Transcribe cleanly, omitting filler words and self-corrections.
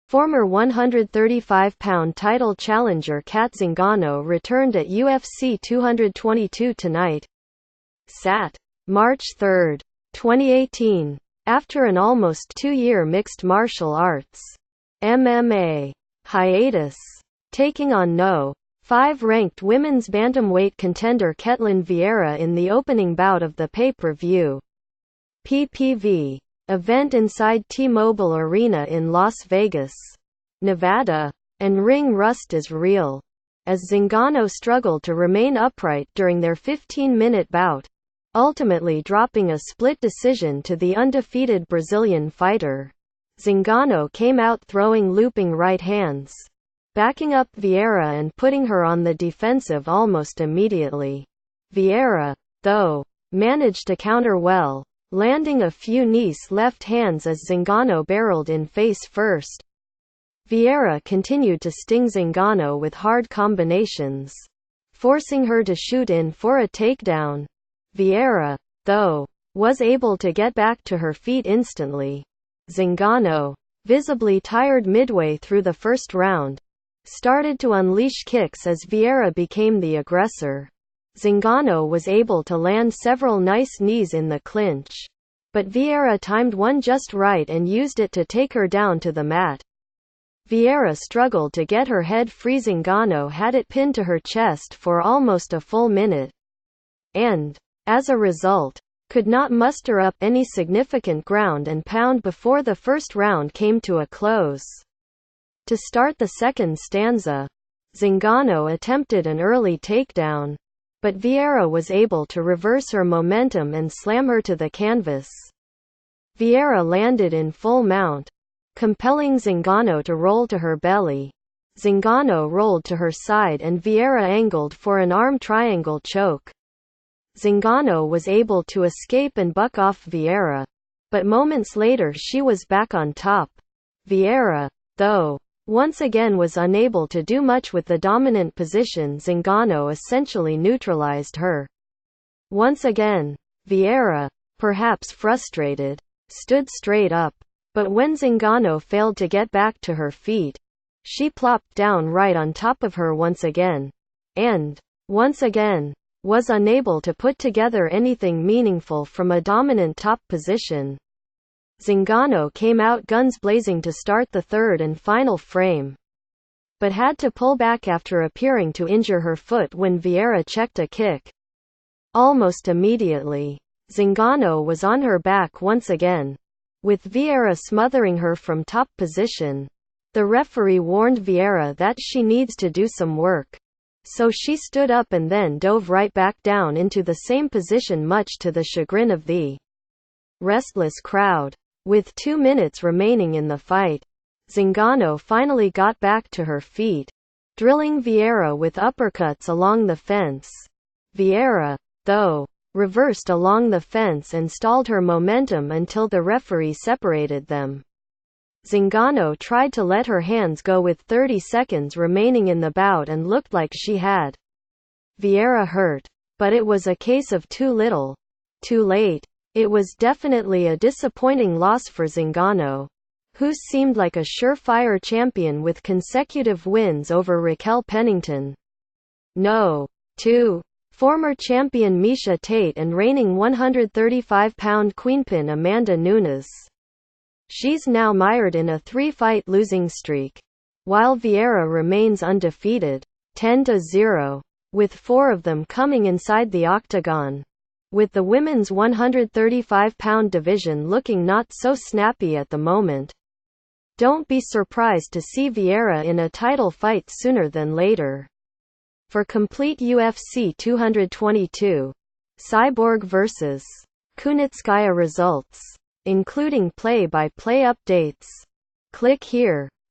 Former 135-pound title challenger Cat Zingano returned at UFC 222 tonight. Sat. March 3, 2018. After an almost two-year mixed martial arts (MMA) hiatus, taking on No. 5 ranked women's bantamweight contender Ketlen Vieira in the opening bout of the pay-per-view (PPV) event inside T-Mobile Arena in Las Vegas, Nevada. And ring rust is real, as Zingano struggled to remain upright during their 15-minute bout, ultimately dropping a split decision to the undefeated Brazilian fighter. Zingano came out throwing looping right hands, backing up Vieira and putting her on the defensive almost immediately. Vieira, though, managed to counter well, landing a few nice left hands as Zingano barreled in face first. Vieira continued to sting Zingano with hard combinations, forcing her to shoot in for a takedown. Vieira, though, was able to get back to her feet instantly. Zingano, visibly tired midway through the first round, started to unleash kicks as Vieira became the aggressor. Zingano was able to land several nice knees in the clinch, but Vieira timed one just right and used it to take her down to the mat. Vieira struggled to get her head free. Zingano had it pinned to her chest for almost a full minute, and, as a result, could not muster up any significant ground and pound before the first round came to a close. To start the second stanza, Zingano attempted an early takedown, but Vieira was able to reverse her momentum and slam her to the canvas. Vieira landed in full mount, compelling Zingano to roll to her belly. Zingano rolled to her side and Vieira angled for an arm triangle choke. Zingano was able to escape and buck off Vieira, but moments later she was back on top. Vieira, though, once again was unable to do much with the dominant position. Zingano essentially neutralized her. Once again, Vieira, perhaps frustrated, stood straight up, but when Zingano failed to get back to her feet, she plopped down right on top of her once again, and, once again, was unable to put together anything meaningful from a dominant top position. Zingano came out guns blazing to start the third and final frame, but had to pull back after appearing to injure her foot when Vieira checked a kick. Almost immediately, Zingano was on her back once again, with Vieira smothering her from top position. The referee warned Vieira that she needs to do some work, so she stood up and then dove right back down into the same position, much to the chagrin of the restless crowd. With 2 minutes remaining in the fight, Zingano finally got back to her feet, drilling Vieira with uppercuts along the fence. Vieira, though, reversed along the fence and stalled her momentum until the referee separated them. Zingano tried to let her hands go with 30 seconds remaining in the bout and looked like she had Vieira hurt, but it was a case of too little, too late. It was definitely a disappointing loss for Zingano, who seemed like a surefire champion with consecutive wins over Raquel Pennington, No. 2, former champion Miesha Tate, and reigning 135-pound queenpin Amanda Nunes. She's now mired in a 3-fight losing streak, while Vieira remains undefeated, 10-0, with 4 of them coming inside the octagon. With the women's 135-pound division looking not so snappy at the moment, don't be surprised to see Vieira in a title fight sooner than later. For complete UFC 222, Cyborg vs. Kunitskaya results, including play-by-play updates, click here.